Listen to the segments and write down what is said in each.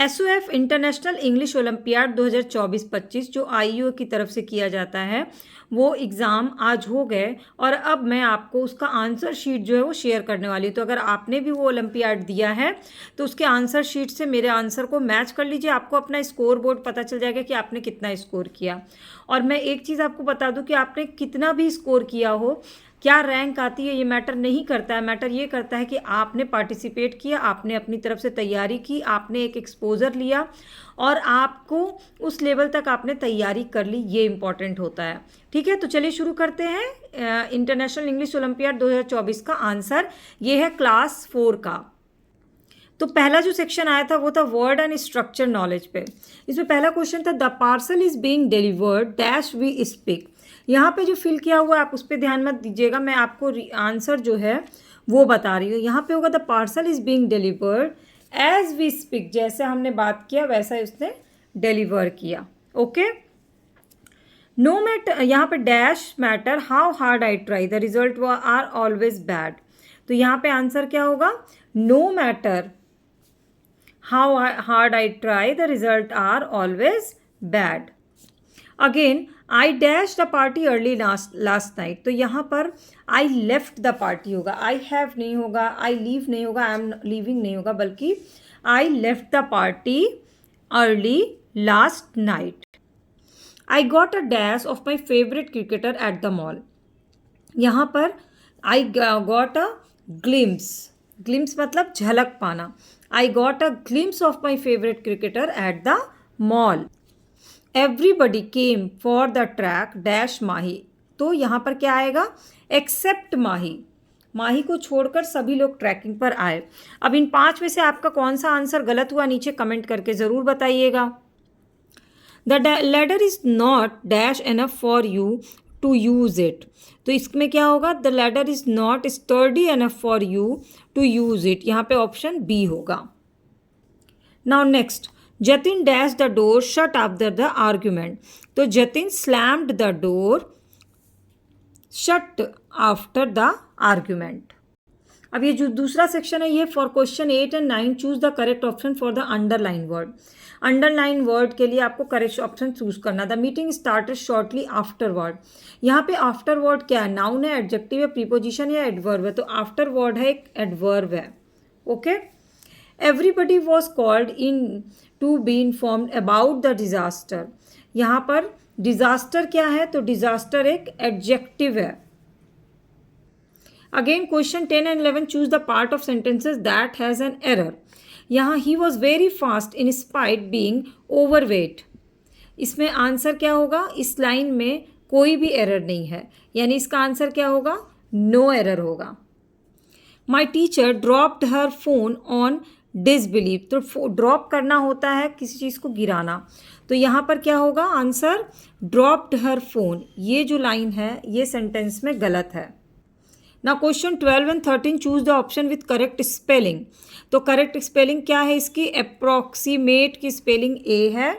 SOF international English olympiad 2024-25 जो IU की तरफ से किया जाता है वो एग्ज़ाम आज हो गए और अब मैं आपको उसका आंसर शीट जो है वो शेयर करने वाली हूँ। तो अगर आपने भी वो ओलंपियाड दिया है तो उसके आंसर शीट से मेरे आंसर को मैच कर लीजिए, आपको अपना स्कोर बोर्ड पता चल जाएगा कि आपने कितना स्कोर किया। और मैं एक चीज़ आपको बता दूँ कि आपने कितना भी स्कोर किया हो, क्या रैंक आती है ये मैटर नहीं करता है। मैटर ये करता है कि आपने पार्टिसिपेट किया, आपने अपनी तरफ से तैयारी की, आपने एक एक्सपोजर लिया और आपको उस लेवल तक आपने तैयारी कर ली, ये इंपॉर्टेंट होता है। ठीक है, तो चलिए शुरू करते हैं। इंटरनेशनल इंग्लिश ओलंपियाड 2024 का आंसर ये है क्लास 4 का। तो पहला जो सेक्शन आया था वो था वर्ड एंड स्ट्रक्चर नॉलेज पे। इसमें पहला क्वेश्चन था the parcel is being delivered dash we speak. यहाँ पे जो फिल किया हुआ है आप उस पर ध्यान मत दीजिएगा, मैं आपको आंसर जो है वो बता रही हूँ। यहाँ पे होगा the parcel is being delivered as we speak, जैसे हमने बात किया वैसा उसने डिलीवर किया। ओके, नो मैटर, यहाँ पे dash matter how hard I try the result are always bad. तो यहाँ पे आंसर क्या होगा, no matter how hard I try the result are always bad. Again I dash the party early last night. तो यहाँ पर आई left the party होगा, I have नहीं होगा, आई लीव नहीं होगा, आई एम लीविंग नहीं होगा, बल्कि I left the party early last night. I got a dash of my favourite cricketer at the mall. यहाँ पर I got a glimpse, glimpse मतलब झलक पाना। I got a glimpse of my favourite cricketer at the mall. Everybody came for the track dash Mahi. तो यहाँ पर क्या आएगा, एक्सेप्ट माही, माही को छोड़कर सभी लोग ट्रैकिंग पर आए। अब इन 5 में से आपका कौन सा आंसर गलत हुआ नीचे कमेंट करके ज़रूर बताइएगा। The ladder is not dash enough for you to use it. तो इसमें क्या होगा, the ladder is not sturdy enough for you to use it. यहाँ पे ऑप्शन बी होगा। Now next, Jatin dash the door shut after the argument. तो Jatin slammed the door shut after the argument. अब ये जो दूसरा सेक्शन है ये for question 8 and 9 choose the correct option for the underline word. Underline word के लिए आपको करेक्ट ऑप्शन चूज करना। The meeting started shortly after word. यहाँ पे आफ्टर वर्ड क्या है, नाउन है, एडजेक्टिव है, प्रीपोजिशन या एडवर्ब है। तो आफ्टर वर्ड है, एक एडवर्ब है। Okay, everybody was called in to be informed about the disaster. यहाँ पर डिजास्टर क्या है, तो डिजास्टर एक एडजेक्टिव है। Again question 10 and 11 choose the part of sentences that has an error. यहाँ he was very fast in spite being overweight. इसमें answer क्या होगा, इस लाइन में कोई भी एरर नहीं है, यानी इसका आंसर क्या होगा, नो एरर होगा। My teacher dropped her phone on disbelieve. तो ड्रॉप करना होता है किसी चीज़ को गिराना, तो यहाँ पर क्या होगा आंसर, ड्रॉप्ड हर फोन। ये जो लाइन है ये सेंटेंस में गलत है। ना question 12 and 13 choose the option with correct spelling. तो करेक्ट स्पेलिंग क्या है इसकी, अप्रॉक्सीमेट की स्पेलिंग ए है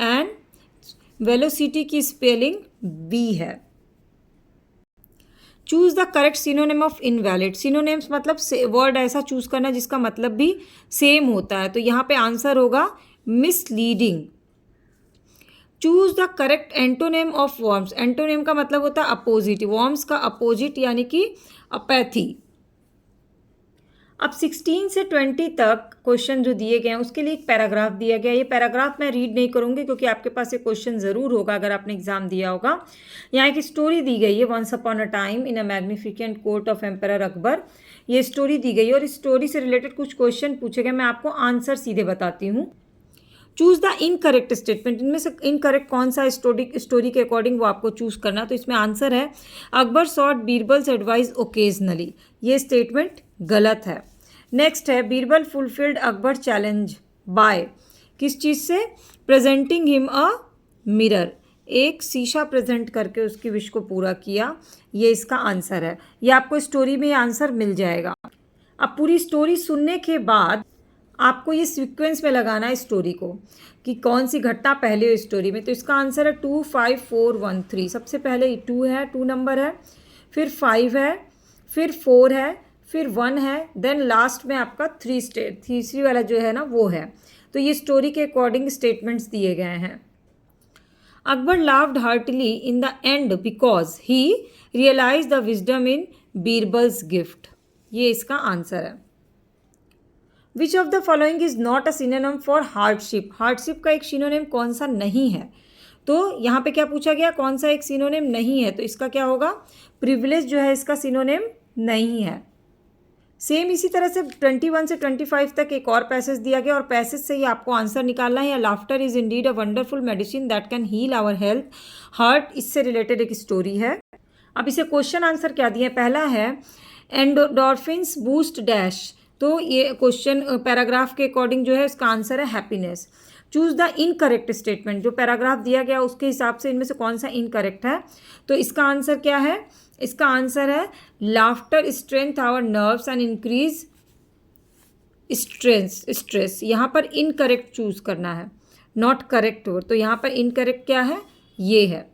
एंड वेलोसिटी की स्पेलिंग बी है। Choose the correct synonym of invalid. Synonyms मतलब वर्ड ऐसा चूज करना जिसका मतलब भी सेम होता है। तो यहाँ पे आंसर होगा misleading. Choose the correct antonym of worms. Antonym का मतलब होता है अपोजिट, वॉर्म्स का अपोजिट यानी कि अपैथी। अब 16 से 20 तक क्वेश्चन जो दिए गए हैं उसके लिए एक पैराग्राफ दिया गया है। ये पैराग्राफ मैं रीड नहीं करूँगी क्योंकि आपके पास ये क्वेश्चन ज़रूर होगा अगर आपने एग्जाम दिया होगा। यहाँ एक स्टोरी दी गई है, once upon a time in a magnificent court of emperor Akbar. ये स्टोरी दी गई है और इस स्टोरी से रिलेटेड कुछ क्वेश्चन पूछे गए, मैं आपको आंसर सीधे बताती हूँ। Choose the incorrect statement. इनमें से इनकरेक्ट कौन सा स्टोरी के अकॉर्डिंग वो आपको चूज करना। तो इसमें आंसर है Akbar sought Birbal's advice occasionally. ये स्टेटमेंट गलत है। नेक्स्ट है Birbal fulfilled Akbar challenge by, किस चीज़ से, प्रेजेंटिंग हिम अ मिरर। एक शीशा प्रेजेंट करके उसकी विश को पूरा किया। ये इसका आंसर है। ये आपको स्टोरी में आंसर मिल जाएगा। अब पूरी स्टोरी सुनने के बाद आपको ये सीक्वेंस में लगाना है स्टोरी को कि कौन सी घटना पहले हो स्टोरी में। तो इसका आंसर है 2 5 4 1 3। सबसे पहले 2 है, 2 नंबर है, फिर 5 है, फिर 4 है, फिर 1 है, देन लास्ट में आपका तीसरी वाला जो है ना वो है। तो ये स्टोरी के अकॉर्डिंग स्टेटमेंट्स दिए गए हैं। Akbar laughed heartily in the end because he realise the wisdom in Birbal's gift. ये इसका आंसर है। Which of the following is not a synonym for hardship. Hardship का एक सिनोनिम कौन सा नहीं है? तो यहाँ पे क्या पूछा गया, कौन सा एक सिनोनिम नहीं है? तो इसका क्या होगा, प्रिविलेज जो है इसका सिनोनिम नहीं है। सेम इसी तरह से 21 से 25 तक एक और पैसेज दिया गया और पैसेज से ही आपको आंसर निकालना है। Laughter is indeed a wonderful medicine that can heal our health heart, इससे रिलेटेड एक स्टोरी है। अब इसे क्वेश्चन आंसर क्या दिए, पहला है एंडोर्फिन्स बूस्ट डैश। तो ये क्वेश्चन पैराग्राफ के अकॉर्डिंग जो है इसका आंसर है happiness. Choose the incorrect statement. जो पैराग्राफ दिया गया उसके हिसाब से इनमें से कौन सा इनकरेक्ट है? तो इसका आंसर क्या है? इसका आंसर है laughter strength our nerves and increase stress. यहाँ पर इनकरेक्ट चूज करना है, नॉट करेक्ट हो। तो यहाँ पर इनकरेक्ट क्या है, ये है,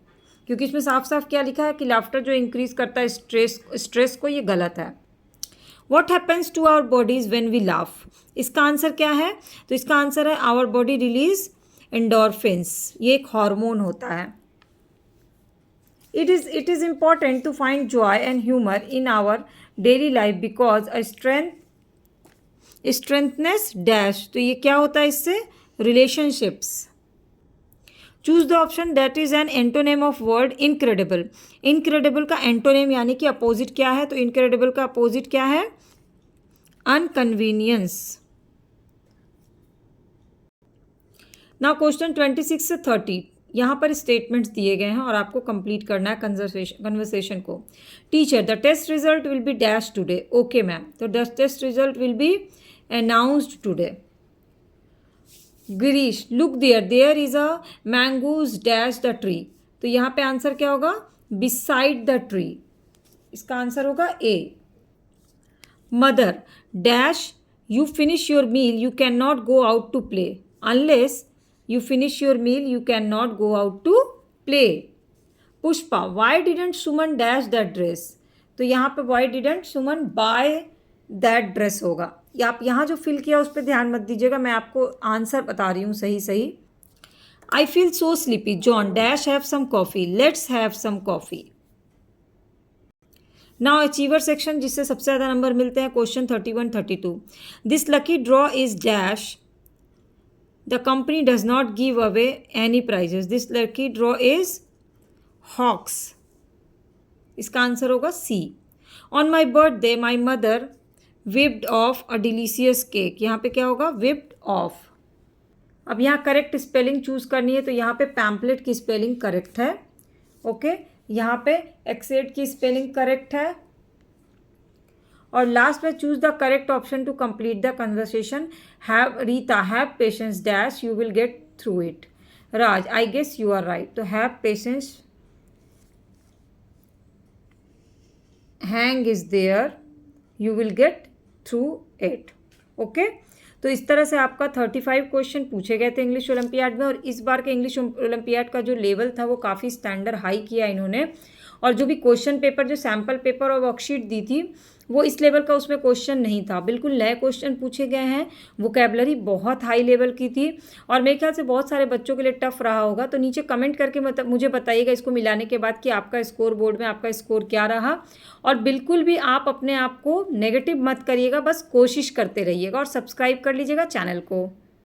क्योंकि इसमें साफ साफ क्या लिखा है कि लाफ्टर जो इंक्रीज करता है स्ट्रेस को, ये गलत है। What happens to our bodies when we laugh. इसका आंसर क्या है? तो इसका आंसर है आवर बॉडी रिलीज एंडोर्फिन्स। ये एक हार्मोन होता है। It is important to find joy and humor in our daily life because a strengthness dash। तो ये क्या होता है इससे? relationships। Choose the option that is an antonym of word incredible. Incredible का एंटोनेम यानी कि अपोजिट क्या है? तो इनक्रेडिबल का अपोजिट क्या है? अनकन्वीनियंस। नाउ क्वेश्चन 26 से 30 यहाँ पर स्टेटमेंट्स दिए गए हैं और आपको कंप्लीट करना है कन्वर्सेशन को। Teacher, the test result will be dash today. Okay ma'am, तो the test result will be announced today. Girish, look there is a mangoes dash the tree. तो यहाँ पे आंसर क्या होगा? Beside the tree. इसका आंसर होगा A. Mother, dash you finish your meal you can not go out to play. Unless you finish your meal you cannot go out to play। Pushpa, why didn't Suman dash that dress। तो यहाँ पे why didn't Suman buy that dress होगा। या आप यहाँ जो fill किया उस पर ध्यान मत दीजिएगा, मैं आपको आंसर बता रही हूँ सही सही। I feel so sleepy John dash have some coffee। let's have some coffee। Now achiever section जिससे सबसे ज़्यादा नंबर मिलते हैं, question 31 32। This lucky draw is dash। The company does not give away any prizes। This lucky draw is hawks। इसका answer होगा सी। On my birthday my mother whipped off a delicious cake। यहाँ पे क्या होगा? whipped off। अब यहाँ correct spelling choose करनी है, तो यहाँ पे पैम्पलेट की स्पेलिंग करेक्ट है। ओके, यहाँ पे एक्सेड की स्पेलिंग करेक्ट है। और लास्ट में choose the correct option to complete the conversation. Have Rita, have patience dash you will get through it. Raj, I guess you are right. तो have patience, hang is there, you will get through it. Okay, तो इस तरह से आपका 35 question पूछे गए थे English olympiad में। और इस बार के इंग्लिश ओलंपियाड का जो लेवल था वो काफ़ी स्टैंडर्ड हाई किया इन्होंने। और जो भी क्वेश्चन पेपर, जो सैम्पल पेपर और वर्कशीट दी थी, वो इस लेवल का उसमें क्वेश्चन नहीं था, बिल्कुल नए क्वेश्चन पूछे गए हैं। वोकैबुलरी बहुत हाई लेवल की थी और मेरे ख्याल से बहुत सारे बच्चों के लिए टफ रहा होगा। तो नीचे कमेंट करके मुझे बताइएगा इसको मिलाने के बाद कि आपका स्कोर बोर्ड में आपका स्कोर क्या रहा। और बिल्कुल भी आप अपने आप को नेगेटिव मत करिएगा, बस कोशिश करते रहिएगा और सब्सक्राइब कर लीजिएगा चैनल को।